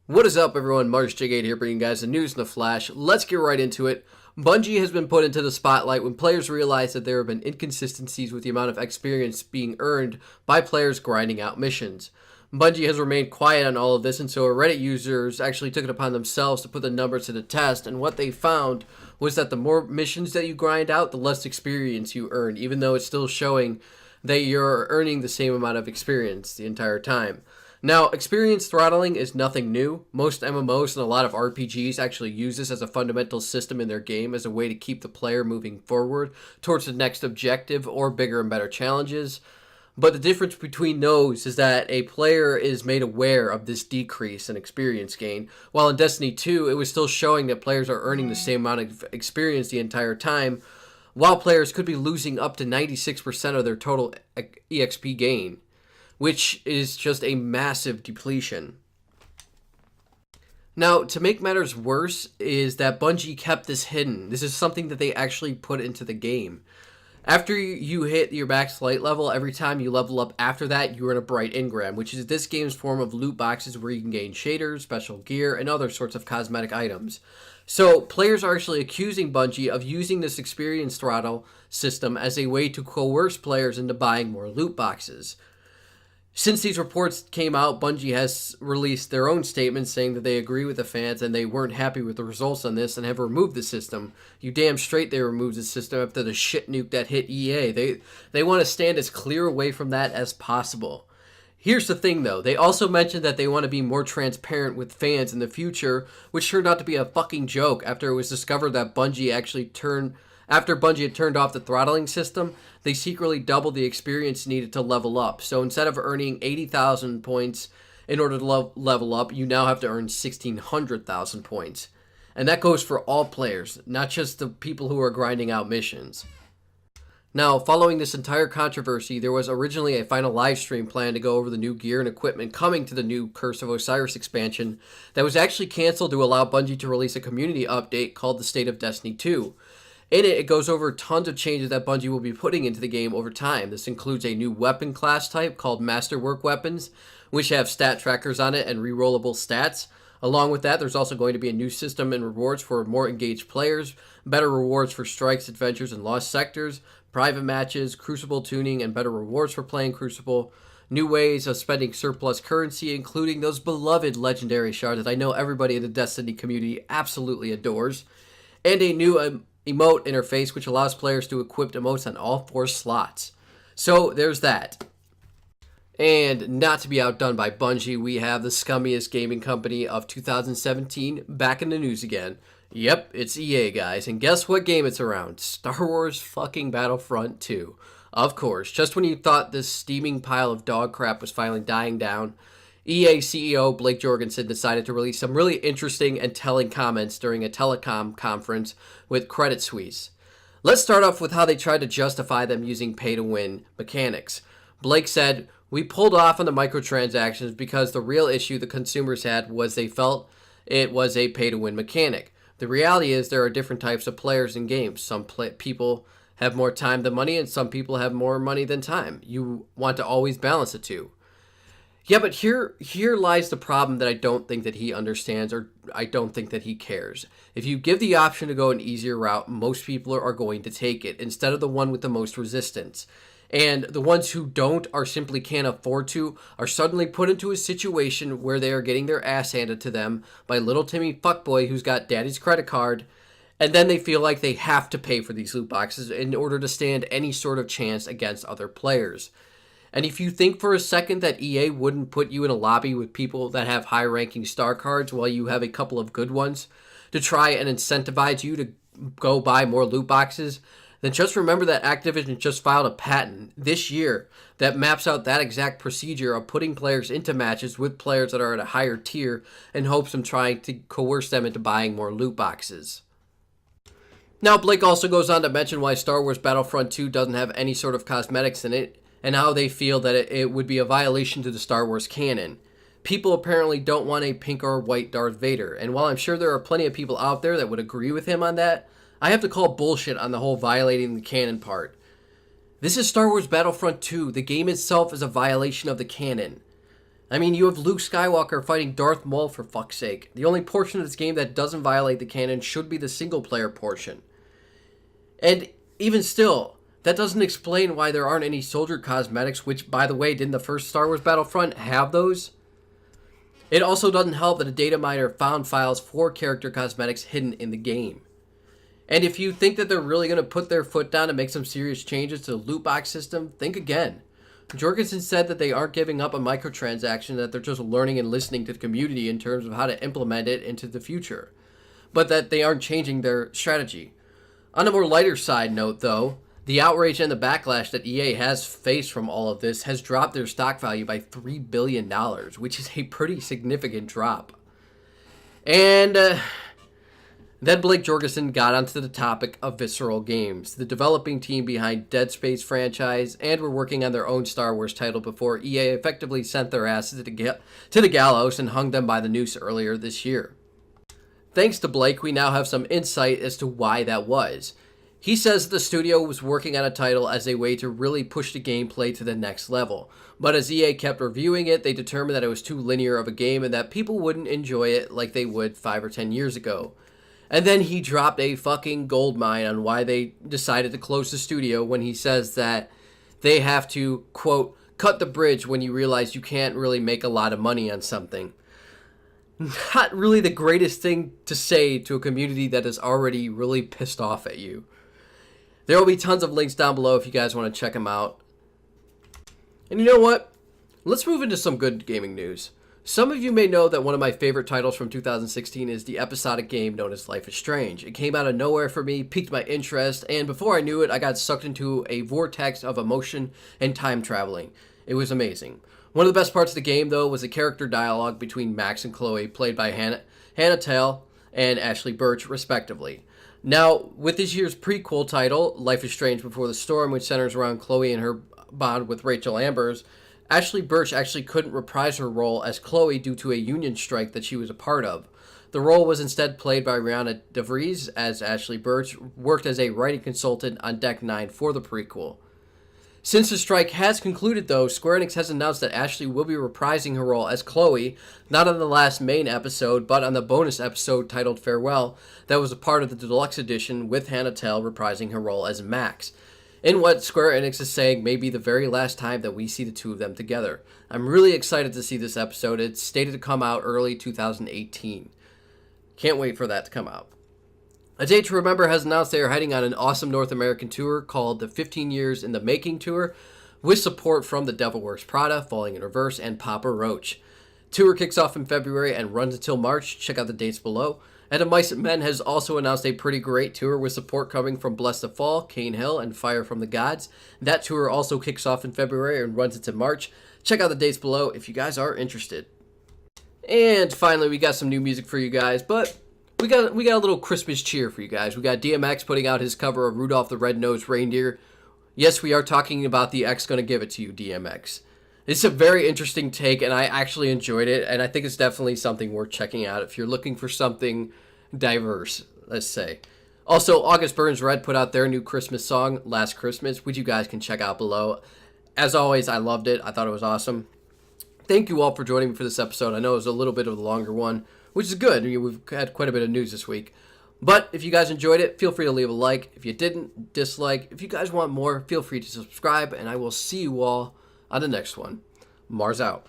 What is up, everyone? MarsJ8 here, bringing you guys the news in a flash. Let's get right into it. Bungie has been put into the spotlight when players realize that there have been inconsistencies with the amount of experience being earned by players grinding out missions. Bungie has remained quiet on all of this, and so Reddit users actually took it upon themselves to put the numbers to the test, and what they found was that the more missions that you grind out, the less experience you earn, even though it's still showing that you're earning the same amount of experience the entire time. Now, experience throttling is nothing new. Most MMOs and a lot of RPGs actually use this as a fundamental system in their game as a way to keep the player moving forward towards the next objective or bigger and better challenges. But the difference between those is that a player is made aware of this decrease in experience gain, while in Destiny 2, it was still showing that players are earning the same amount of experience the entire time, while players could be losing up to 96% of their total EXP gain, which is just a massive depletion. Now, to make matters worse is that Bungie kept this hidden. This is something that they actually put into the game. After you hit your max light level, every time you level up after that, you earn a bright engram, which is this game's form of loot boxes where you can gain shaders, special gear, and other sorts of cosmetic items. So, players are actually accusing Bungie of using this experience throttle system as a way to coerce players into buying more loot boxes. Since these reports came out, Bungie has released their own statements saying that they agree with the fans and they weren't happy with the results on this and have removed the system. You damn straight they removed the system after the shit nuke that hit EA. They want to stand as clear away from that as possible. Here's the thing though, they also mentioned that they want to be more transparent with fans in the future, which turned out to be a fucking joke after it was discovered that After Bungie had turned off the throttling system, they secretly doubled the experience needed to level up. So instead of earning 80,000 points in order to level up, you now have to earn 1,600,000 points. And that goes for all players, not just the people who are grinding out missions. Now, following this entire controversy, there was originally a final livestream plan to go over the new gear and equipment coming to the new Curse of Osiris expansion that was actually canceled to allow Bungie to release a community update called the State of Destiny 2. In it goes over tons of changes that Bungie will be putting into the game over time. This includes a new weapon class type called Masterwork Weapons, which have stat trackers on it and rerollable stats. Along with that, there's also going to be a new system and rewards for more engaged players, better rewards for strikes, adventures, and lost sectors, private matches, Crucible tuning, and better rewards for playing Crucible, new ways of spending surplus currency, including those beloved legendary shards that I know everybody in the Destiny community absolutely adores, and a new emote interface which allows players to equip emotes on all 4 slots. So there's that. And not to be outdone by Bungie, we have the scummiest gaming company of 2017 back in the news again. Yep, it's EA, guys, and guess what game it's around? Star Wars fucking Battlefront 2. Of course, just when you thought this steaming pile of dog crap was finally dying down, EA CEO Blake Jorgenson decided to release some really interesting and telling comments during a telecom conference with Credit Suisse. Let's start off with how they tried to justify them using pay-to-win mechanics. Blake said, "We pulled off on the microtransactions because the real issue the consumers had was they felt it was a pay-to-win mechanic. The reality is there are different types of players in games. Some people have more time than money, and some people have more money than time. You want to always balance the two." Yeah, but here lies the problem that I don't think that he understands, or I don't think that he cares. If you give the option to go an easier route, most people are going to take it instead of the one with the most resistance. And the ones who don't, or simply can't afford to, are suddenly put into a situation where they are getting their ass handed to them by little Timmy fuckboy who's got daddy's credit card, and then they feel like they have to pay for these loot boxes in order to stand any sort of chance against other players. And if you think for a second that EA wouldn't put you in a lobby with people that have high-ranking star cards while you have a couple of good ones to try and incentivize you to go buy more loot boxes, then just remember that Activision just filed a patent this year that maps out that exact procedure of putting players into matches with players that are at a higher tier in hopes of trying to coerce them into buying more loot boxes. Now, Blake also goes on to mention why Star Wars Battlefront 2 doesn't have any sort of cosmetics in it, and how they feel that it would be a violation to the Star Wars canon. People apparently don't want a pink or white Darth Vader, and while I'm sure there are plenty of people out there that would agree with him on that, I have to call bullshit on the whole violating the canon part. This is Star Wars Battlefront 2. The game itself is a violation of the canon. I mean, you have Luke Skywalker fighting Darth Maul, for fuck's sake. The only portion of this game that doesn't violate the canon should be the single-player portion. And even still, that doesn't explain why there aren't any soldier cosmetics, which, by the way, didn't the first Star Wars Battlefront have those? It also doesn't help that a Dataminer found files for character cosmetics hidden in the game. And if you think that they're really going to put their foot down and make some serious changes to the loot box system, think again. Jorgenson said that they aren't giving up on microtransactions, that they're just learning and listening to the community in terms of how to implement it into the future, but that they aren't changing their strategy. On a more lighter side note, though, the outrage and the backlash that EA has faced from all of this has dropped their stock value by $3 billion, which is a pretty significant drop. And then Blake Jorgenson got onto the topic of Viceral Games, the developing team behind Dead Space franchise, and were working on their own Star Wars title before EA effectively sent their asses to the gallows and hung them by the noose earlier this year. Thanks to Blake, we now have some insight as to why that was. He says the studio was working on a title as a way to really push the gameplay to the next level, but as EA kept reviewing it, they determined that it was too linear of a game and that people wouldn't enjoy it like they would 5 or 10 years ago. And then he dropped a fucking goldmine on why they decided to close the studio when he says that they have to, quote, cut the bridge when you realize you can't really make a lot of money on something. Not really the greatest thing to say to a community that is already really pissed off at you. There will be tons of links down below if you guys want to check them out. And you know what? Let's move into some good gaming news. Some of you may know that one of my favorite titles from 2016 is the episodic game known as Life is Strange. It came out of nowhere for me, piqued my interest, and before I knew it, I got sucked into a vortex of emotion and time traveling. It was amazing. One of the best parts of the game, though, was the character dialogue between Max and Chloe, played by Hannah Telle and Ashley Burch, respectively. Now, with this year's prequel title, Life is Strange Before the Storm, which centers around Chloe and her bond with Rachel Ambers, Ashley Burch actually couldn't reprise her role as Chloe due to a union strike that she was a part of. The role was instead played by Rihanna DeVries, as Ashley Burch worked as a writing consultant on Deck 9 for the prequel. Since the strike has concluded, though, Square Enix has announced that Ashley will be reprising her role as Chloe, not on the last main episode, but on the bonus episode titled Farewell, that was a part of the deluxe edition, with Hannah Telle reprising her role as Max, in what Square Enix is saying may be the very last time that we see the two of them together. I'm really excited to see this episode. It's stated to come out early 2018. Can't wait for that to come out. A Day to Remember has announced they are heading on an awesome North American tour called the 15 Years in the Making Tour, with support from The Devil Wears Prada, Falling in Reverse, and Papa Roach. Tour kicks off in February and runs until March. Check out the dates below. And Mice and Men has also announced a pretty great tour with support coming from Bless the Fall, Cane Hill, and Fire from the Gods. That tour also kicks off in February and runs into March. Check out the dates below if you guys are interested. And finally, we got some new music for you guys, but we got a little Christmas cheer for you guys. We got DMX putting out his cover of Rudolph the Red-Nosed Reindeer. Yes, we are talking about the X Gonna Give It To You, DMX. It's a very interesting take, and I actually enjoyed it, and I think it's definitely something worth checking out if you're looking for something diverse, let's say. Also, August Burns Red put out their new Christmas song, Last Christmas, which you guys can check out below. As always, I loved it. I thought it was awesome. Thank you all for joining me for this episode. I know it was a little bit of a longer one, which is good. We've had quite a bit of news this week. But if you guys enjoyed it, feel free to leave a like. If you didn't, dislike. If you guys want more, feel free to subscribe, and I will see you all on the next one. Mars out.